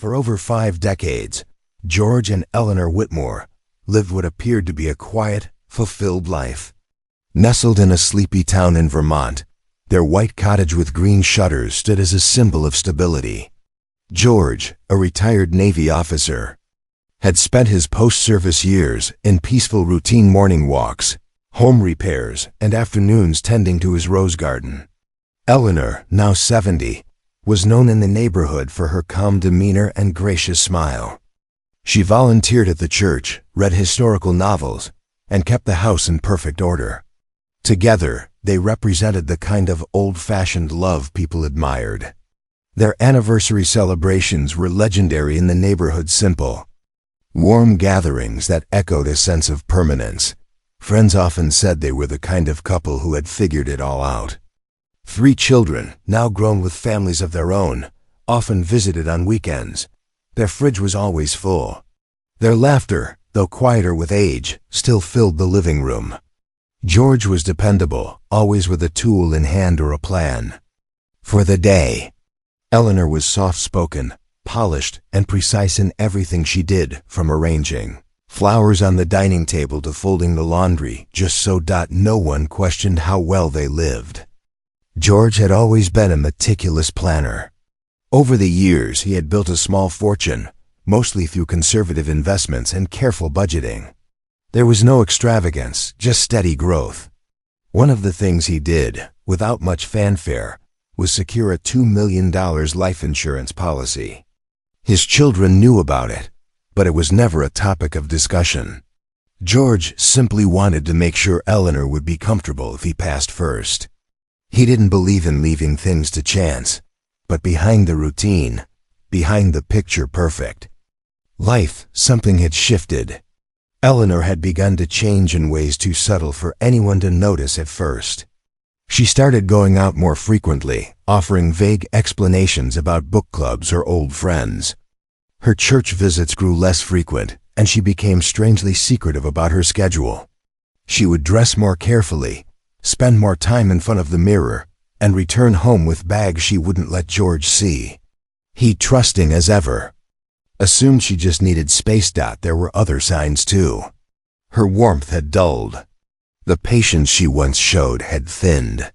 For over 5 decades, George and Eleanor Whitmore lived what appeared to be a quiet, fulfilled life. Nestled in a sleepy town in Vermont, their white cottage with green shutters stood as a symbol of stability. George, a retired Navy officer, had spent his post-service years in peaceful routine morning walks, home repairs, and afternoons tending to his rose garden. Eleanor, now 70, was known in the neighborhood for her calm demeanor and gracious smile. She volunteered at the church, read historical novels, and kept the house in perfect order. Together, they represented the kind of old-fashioned love people admired. Their anniversary celebrations were legendary in the neighborhood's simple, warm gatherings that echoed a sense of permanence. Friends often said they were the kind of couple who had figured it all out. 3 children, now grown with families of their own, often visited on weekends. Their fridge was always full. Their laughter, though quieter with age, still filled the living room. George was dependable, always with a tool in hand or a plan for the day. Eleanor was soft-spoken, polished, and precise in everything she did, from arranging flowers on the dining table to folding the laundry, just so no one questioned how well they lived. George had always been a meticulous planner. Over the years, he had built a small fortune, mostly through conservative investments and careful budgeting. There was no extravagance, just steady growth. One of the things he did, without much fanfare, was secure a $2 million life insurance policy. His children knew about it, but it was never a topic of discussion. George simply wanted to make sure Eleanor would be comfortable if he passed first. He didn't believe in leaving things to chance, but behind the routine, behind the picture perfect life, something had shifted. Eleanor had begun to change in ways too subtle for anyone to notice at first. She started going out more frequently, offering vague explanations about book clubs or old friends. Her church visits grew less frequent, and she became strangely secretive about her schedule. She would dress more carefully, spend more time in front of the mirror, and return home with bags she wouldn't let George see. He, trusting as ever, assumed she just needed space. There were other signs too. Her warmth had dulled. The patience she once showed had thinned.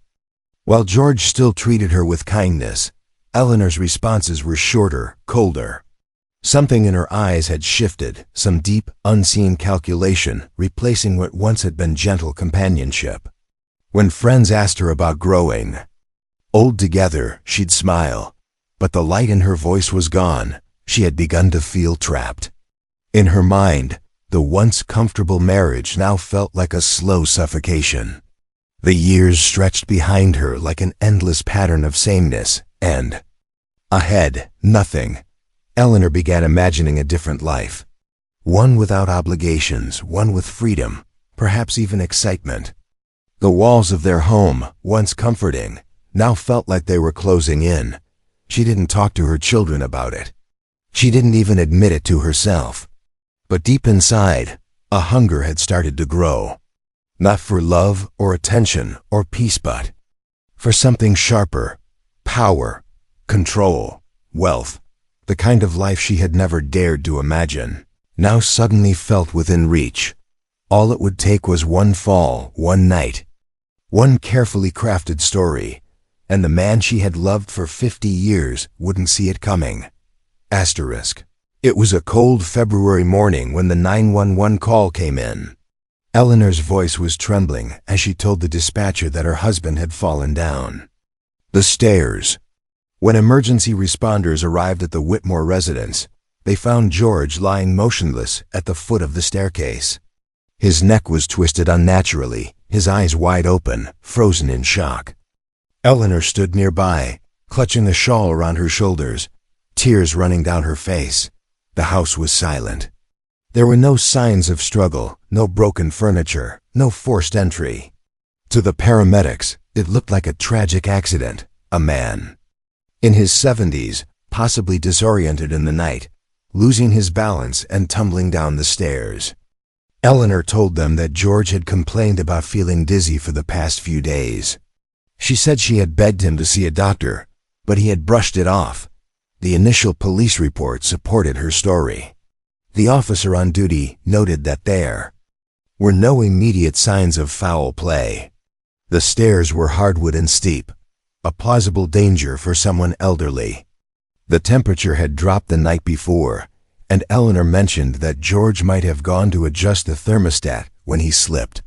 While George still treated her with kindness, Eleanor's responses were shorter, colder. Something in her eyes had shifted, some deep, unseen calculation, replacing what once had been gentle companionship. When friends asked her about growing old together, she'd smile, but the light in her voice was gone. She had begun to feel trapped. In her mind, the once comfortable marriage now felt like a slow suffocation. The years stretched behind her like an endless pattern of sameness, and ahead, nothing. Eleanor began imagining a different life. One without obligations, one with freedom, perhaps even excitement. The walls of their home, once comforting, now felt like they were closing in. She didn't talk to her children about it. She didn't even admit it to herself. But deep inside, a hunger had started to grow. Not for love or attention or peace, but for something sharper, power, control, wealth. The kind of life she had never dared to imagine, now suddenly felt within reach. All it would take was one fall, one night, one carefully crafted story, and the man she had loved for 50 years wouldn't see it coming. Asterisk. It was a cold February morning when the 911 call came in. Eleanor's voice was trembling as she told the dispatcher that her husband had fallen down the stairs. When emergency responders arrived at the Whitmore residence, they found George lying motionless at the foot of the staircase. His neck was twisted unnaturally, his eyes wide open, frozen in shock. Eleanor stood nearby, clutching the shawl around her shoulders, tears running down her face. The house was silent. There were no signs of struggle, no broken furniture, no forced entry. To the paramedics, it looked like a tragic accident. A man in his 70s, possibly disoriented in the night, losing his balance and tumbling down the stairs. Eleanor told them that George had complained about feeling dizzy for the past few days. She said she had begged him to see a doctor, but he had brushed it off. The initial police report supported her story. The officer on duty noted that there were no immediate signs of foul play. The stairs were hardwood and steep, a plausible danger for someone elderly. The temperature had dropped the night before, and Eleanor mentioned that George might have gone to adjust the thermostat when he slipped.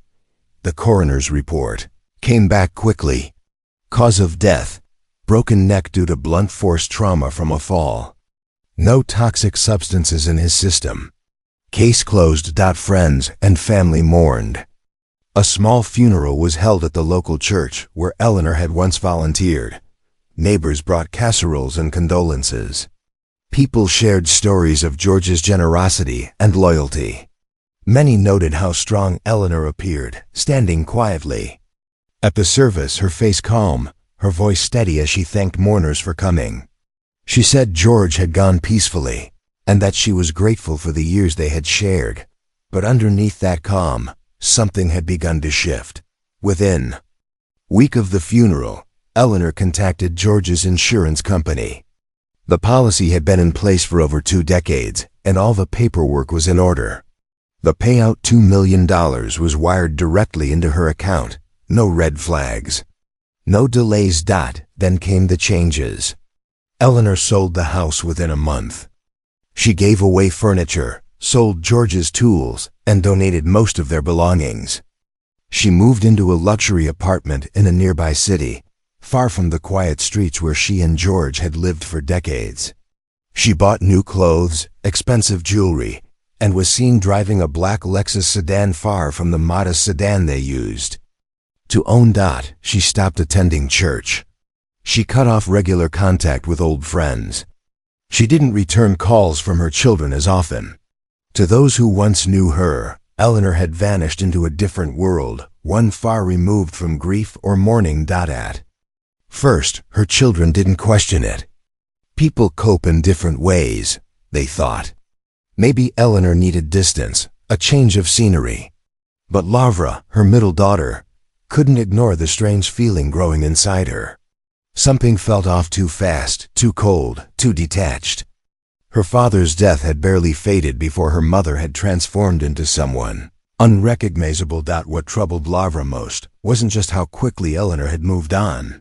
The coroner's report came back quickly. Cause of death: broken neck due to blunt force trauma from a fall. No toxic substances in his system. Case closed. Friends and family mourned. A small funeral was held at the local church where Eleanor had once volunteered. Neighbors brought casseroles and condolences. People shared stories of George's generosity and loyalty. Many noted how strong Eleanor appeared, standing quietly. At the service, her face calm, her voice steady as she thanked mourners for coming. She said George had gone peacefully, and that she was grateful for the years they had shared. But underneath that calm, something had begun to shift. Within week of the funeral, Eleanor contacted George's insurance company. The policy had been in place for over 2 decades, and all the paperwork was in order. The payout, $2 million, was wired directly into her account. No red flags. No delays. Then came the changes. Eleanor sold the house within a month. She gave away furniture, sold George's tools, and donated most of their belongings. She moved into a luxury apartment in a nearby city, far from the quiet streets where she and George had lived for decades. She bought new clothes, expensive jewelry, and was seen driving a black Lexus sedan, far from the modest sedan they used. To own. She stopped attending church. She cut off regular contact with old friends. She didn't return calls from her children as often. To those who once knew her, Eleanor had vanished into a different world, one far removed from grief or mourning. At first, her children didn't question it. People cope in different ways, they thought. Maybe Eleanor needed distance, a change of scenery. But Lavra, her middle daughter, couldn't ignore the strange feeling growing inside her. Something felt off. Too fast, too cold, too detached. Her father's death had barely faded before her mother had transformed into someone unrecognizable. What troubled Lavra most wasn't just how quickly Eleanor had moved on.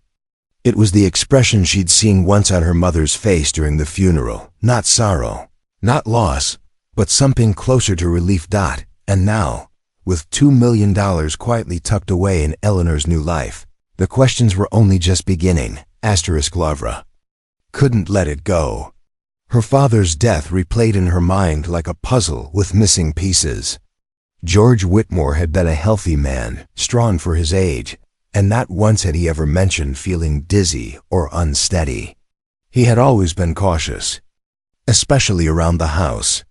It was the expression she'd seen once on her mother's face during the funeral. Not sorrow, not loss, but something closer to relief. And now, with $2 million quietly tucked away in Eleanor's new life, the questions were only just beginning. Lavra couldn't let it go. Her father's death replayed in her mind like a puzzle with missing pieces. George Whitmore had been a healthy man, strong for his age, and not once had he ever mentioned feeling dizzy or unsteady. He had always been cautious, especially around the house.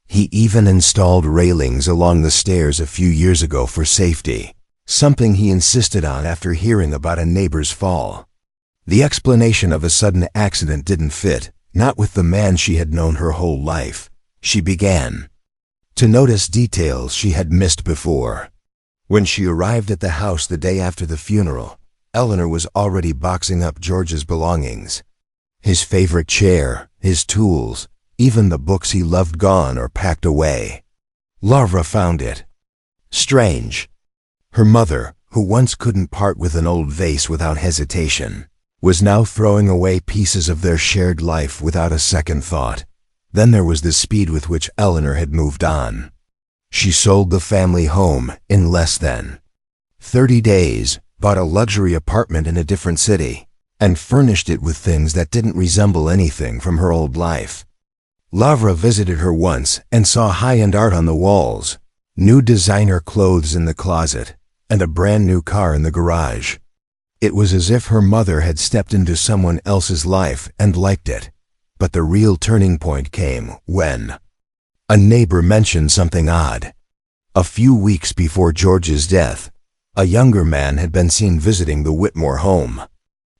He even installed railings along the stairs a few years ago for safety, something he insisted on after hearing about a neighbor's fall. The explanation of a sudden accident didn't fit, not with the man she had known her whole life. She began to notice details she had missed before. When she arrived at the house the day after the funeral, Eleanor was already boxing up George's belongings. His favorite chair, his tools, even the books he loved gone or packed away. Lavra found it strange. Her mother, who once couldn't part with an old vase without hesitation, was now throwing away pieces of their shared life without a second thought. Then there was the speed with which Eleanor had moved on. She sold the family home in less than 30 days, bought a luxury apartment in a different city, and furnished it with things that didn't resemble anything from her old life. Lavra visited her once and saw high-end art on the walls, new designer clothes in the closet, and a brand new car in the garage. It was as if her mother had stepped into someone else's life and liked it. But the real turning point came when a neighbor mentioned something odd. A few weeks before George's death, a younger man had been seen visiting the Whitmore home.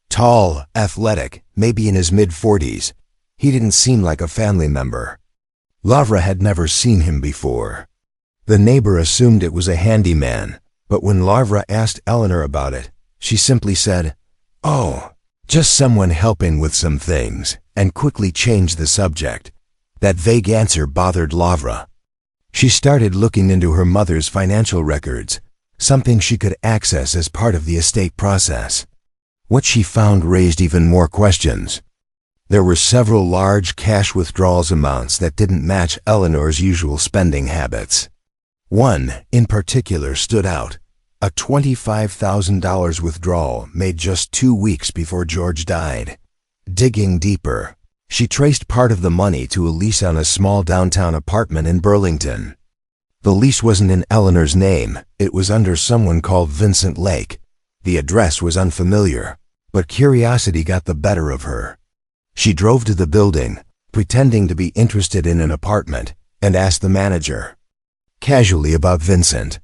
Tall, athletic, maybe in his mid-40s, he didn't seem like a family member. Lavra had never seen him before. The neighbor assumed it was a handyman, but when Lavra asked Eleanor about it, she simply said, "Oh, just someone helping with some things," and quickly changed the subject. That vague answer bothered Lavra. She started looking into her mother's financial records, something she could access as part of the estate process. What she found raised even more questions. There were several large cash withdrawals amounts that didn't match Eleanor's usual spending habits. One, in particular, stood out. A $25,000 withdrawal made just 2 weeks before George died. Digging deeper, she traced part of the money to a lease on a small downtown apartment in Burlington. The lease wasn't in Eleanor's name, it was under someone called Vincent Lake. The address was unfamiliar, but curiosity got the better of her. She drove to the building, pretending to be interested in an apartment, and asked the manager casually about Vincent.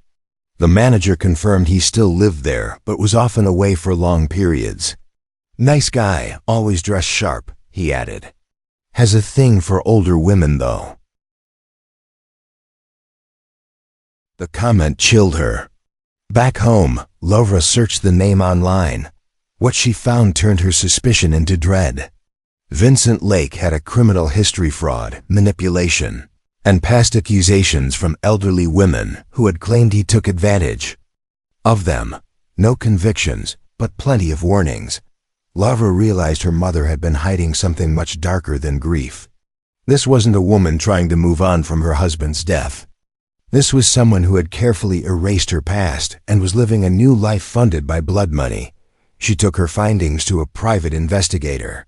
The manager confirmed he still lived there, but was often away for long periods. "Nice guy, always dressed sharp," he added. "Has a thing for older women, though." The comment chilled her. Back home, Lavra searched the name online. What she found turned her suspicion into dread. Vincent Lake had a criminal history: fraud, manipulation, and past accusations from elderly women who had claimed he took advantage of them. No convictions, but plenty of warnings. Lavra realized her mother had been hiding something much darker than grief. This wasn't a woman trying to move on from her husband's death. This was someone who had carefully erased her past and was living a new life funded by blood money. She took her findings to a private investigator.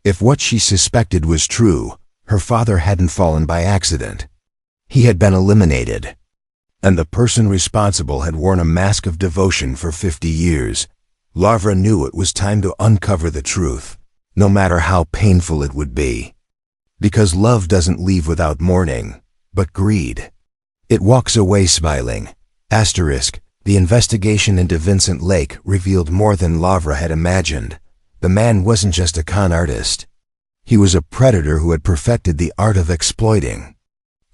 If what she suspected was true, her father hadn't fallen by accident. He had been eliminated. And the person responsible had worn a mask of devotion for 50 years. Lavra knew it was time to uncover the truth, no matter how painful it would be. Because love doesn't leave without mourning, but greed. It walks away smiling. The investigation into Vincent Lake revealed more than Lavra had imagined. The man wasn't just a con artist. He was a predator who had perfected the art of exploiting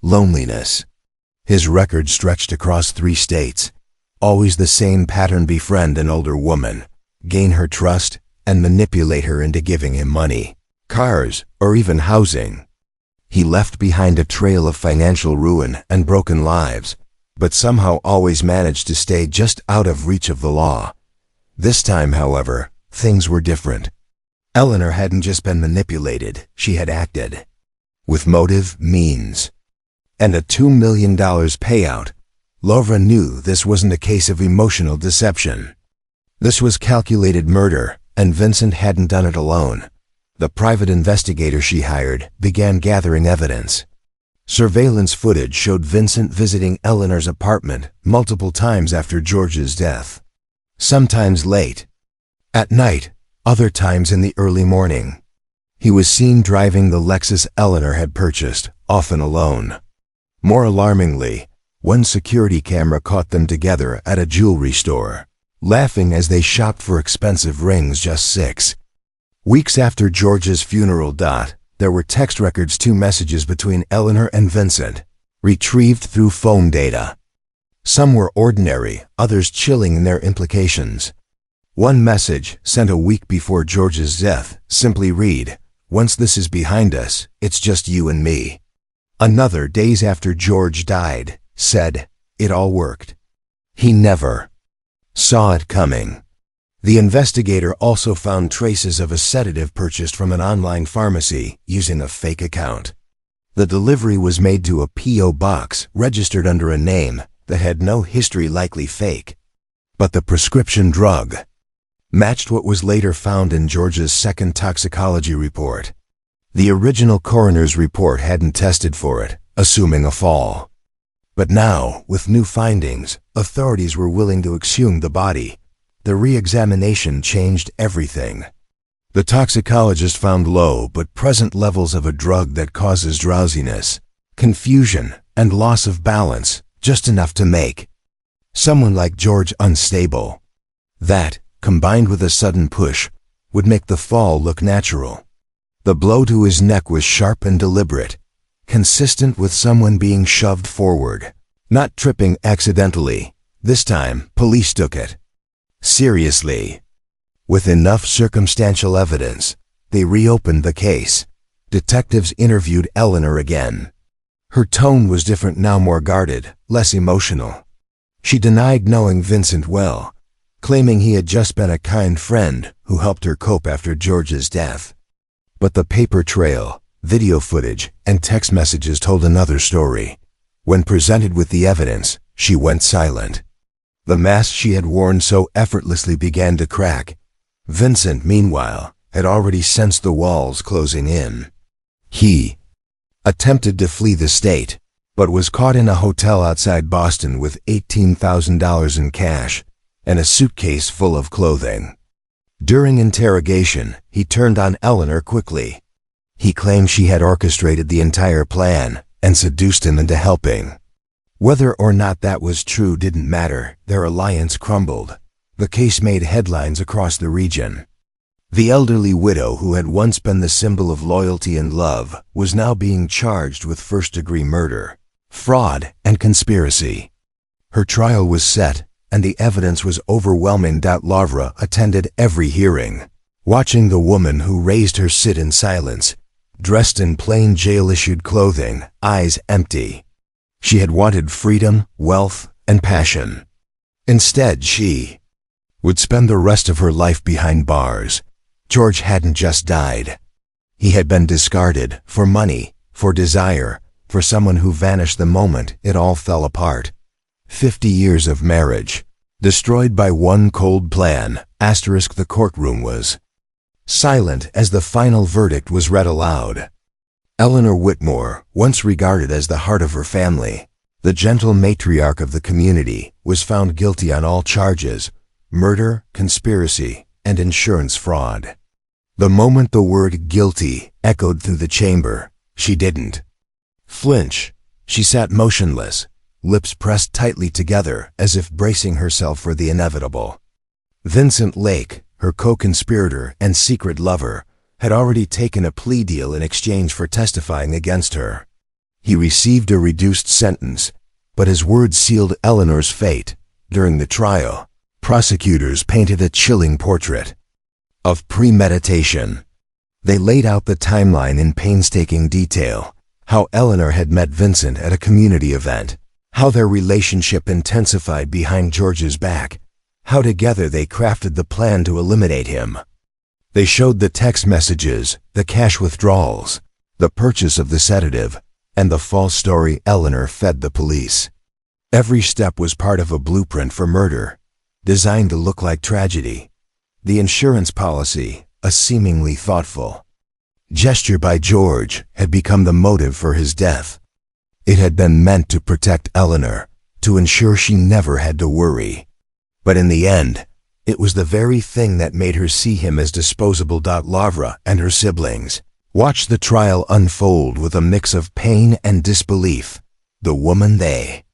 loneliness. His record stretched across 3 states. Always the same pattern: befriend an older woman, gain her trust, and manipulate her into giving him money, cars, or even housing. He left behind a trail of financial ruin and broken lives, but somehow always managed to stay just out of reach of the law. This time, however, things were different. Eleanor hadn't just been manipulated, she had acted. With motive, means, and a $2 million payout. Lavra knew this wasn't a case of emotional deception. This was calculated murder, and Vincent hadn't done it alone. The private investigator she hired began gathering evidence. Surveillance footage showed Vincent visiting Eleanor's apartment multiple times after George's death. Sometimes late at night, other times in the early morning. He was seen driving the Lexus Eleanor had purchased, often alone. More alarmingly, one security camera caught them together at a jewelry store, laughing as they shopped for expensive rings. Just 6 weeks after George's funeral. There were text records, 2 messages between Eleanor and Vincent, retrieved through phone data. Some were ordinary, others chilling in their implications. One message, sent a week before George's death, simply read, "Once this is behind us, it's just you and me." Another, days after George died, said, "It all worked." He never saw it coming. The investigator also found traces of a sedative purchased from an online pharmacy using a fake account. The delivery was made to a P.O. box registered under a name that had no history, likely fake. But the prescription drug matched what was later found in George's second toxicology report. The original coroner's report hadn't tested for it, assuming a fall. But now, with new findings, authorities were willing to exhume the body. The re-examination changed everything. The toxicologist found low but present levels of a drug that causes drowsiness, confusion, and loss of balance, just enough to make someone like George unstable. That, combined with a sudden push, would make the fall look natural. The blow to his neck was sharp and deliberate, consistent with someone being shoved forward, not tripping accidentally. This time, police took it seriously. With enough circumstantial evidence, they reopened the case. Detectives interviewed Eleanor again. Her tone was different now, more guarded, less emotional. She denied knowing Vincent well, claiming he had just been a kind friend who helped her cope after George's death. But the paper trail, video footage, and text messages told another story. When presented with the evidence, she went silent. The mask she had worn so effortlessly began to crack. Vincent, meanwhile, had already sensed the walls closing in. He attempted to flee the state, but was caught in a hotel outside Boston with $18,000 in cash and a suitcase full of clothing. During interrogation, he turned on Eleanor quickly. He claimed she had orchestrated the entire plan and seduced him into helping. Whether or not that was true didn't matter. Their alliance crumbled. The case made headlines across the region. The elderly widow who had once been the symbol of loyalty and love was now being charged with first-degree murder, fraud, and conspiracy. Her trial was set, and the evidence was overwhelming. Lavra attended every hearing, watching the woman who raised her sit in silence, dressed in plain jail-issued clothing, eyes empty. She had wanted freedom, wealth, and passion. Instead, she would spend the rest of her life behind bars. George hadn't just died. He had been discarded for money, for desire, for someone who vanished the moment it all fell apart. 50 years of marriage, destroyed by one cold plan. The courtroom was silent as the final verdict was read aloud. Eleanor Whitmore, once regarded as the heart of her family, the gentle matriarch of the community, was found guilty on all charges: murder, conspiracy, and insurance fraud. The moment the word guilty echoed through the chamber, she didn't flinch. She sat motionless, lips pressed tightly together as if bracing herself for the inevitable. Vincent Lake, her co-conspirator and secret lover, had already taken a plea deal in exchange for testifying against her. He received a reduced sentence, but his words sealed Eleanor's fate. During the trial, prosecutors painted a chilling portrait of premeditation. They laid out the timeline in painstaking detail: how Eleanor had met Vincent at a community event, how their relationship intensified behind George's back, how together they crafted the plan to eliminate him. They showed the text messages, the cash withdrawals, the purchase of the sedative, and the false story Eleanor fed the police. Every step was part of a blueprint for murder, designed to look like tragedy. The insurance policy, a seemingly thoughtful gesture by George, had become the motive for his death. It had been meant to protect Eleanor, to ensure she never had to worry. But in the end, it was the very thing that made her see him as disposable. Lavra and her siblings watched the trial unfold with a mix of pain and disbelief. The woman they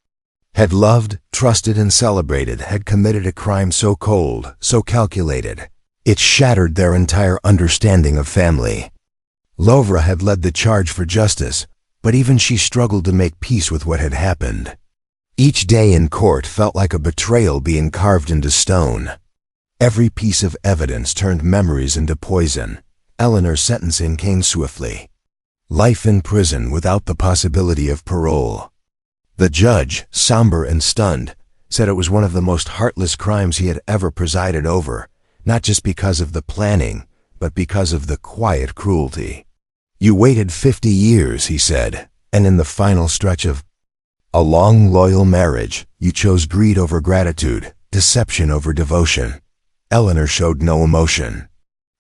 had loved, trusted, and celebrated had committed a crime so cold, so calculated, it shattered their entire understanding of family. Lavra had led the charge for justice, but even she struggled to make peace with what had happened. Each day in court felt like a betrayal being carved into stone. Every piece of evidence turned memories into poison. Eleanor's sentencing came swiftly. Life in prison without the possibility of parole. The judge, somber and stunned, said it was one of the most heartless crimes he had ever presided over, not just because of the planning, but because of the quiet cruelty. You waited 50 years, he said, and in the final stretch of a long, loyal marriage, you chose greed over gratitude, deception over devotion. Eleanor showed no emotion.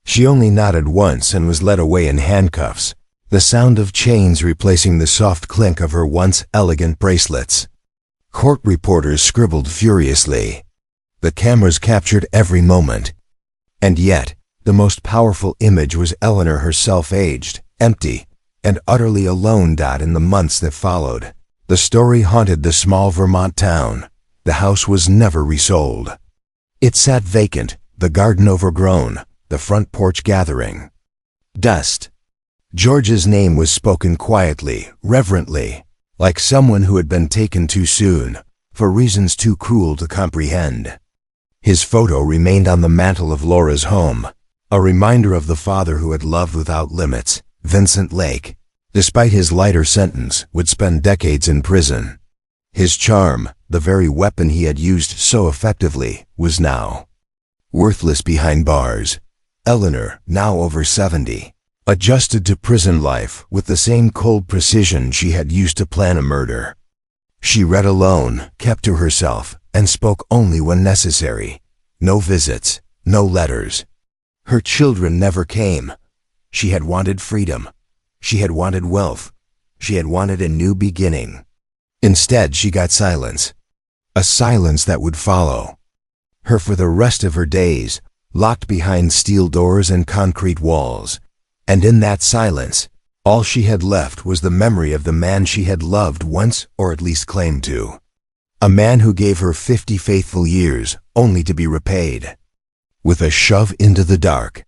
She only nodded once and was led away in handcuffs, the sound of chains replacing the soft clink of her once elegant bracelets. Court reporters scribbled furiously. The cameras captured every moment. And yet, the most powerful image was Eleanor herself, aged, empty, and utterly alone. In the months that followed, the story haunted the small Vermont town. The house was never resold. It sat vacant, the garden overgrown, the front porch gathering dust. George's name was spoken quietly, reverently, like someone who had been taken too soon, for reasons too cruel to comprehend. His photo remained on the mantel of Laura's home, a reminder of the father who had loved without limits, Vincent Lake, despite his lighter sentence, would spend decades in prison. His charm, the very weapon he had used so effectively, was now worthless behind bars. Eleanor, now over 70, adjusted to prison life with the same cold precision she had used to plan a murder. She read alone, kept to herself, and spoke only when necessary. No visits, no letters. Her children never came. She had wanted freedom. She had wanted wealth. She had wanted a new beginning. Instead, she got silence. A silence that would follow her for the rest of her days, locked behind steel doors and concrete walls. And in that silence, all she had left was the memory of the man she had loved once, or at least claimed to. A man who gave her 50 faithful years, only to be repaid with a shove into the dark.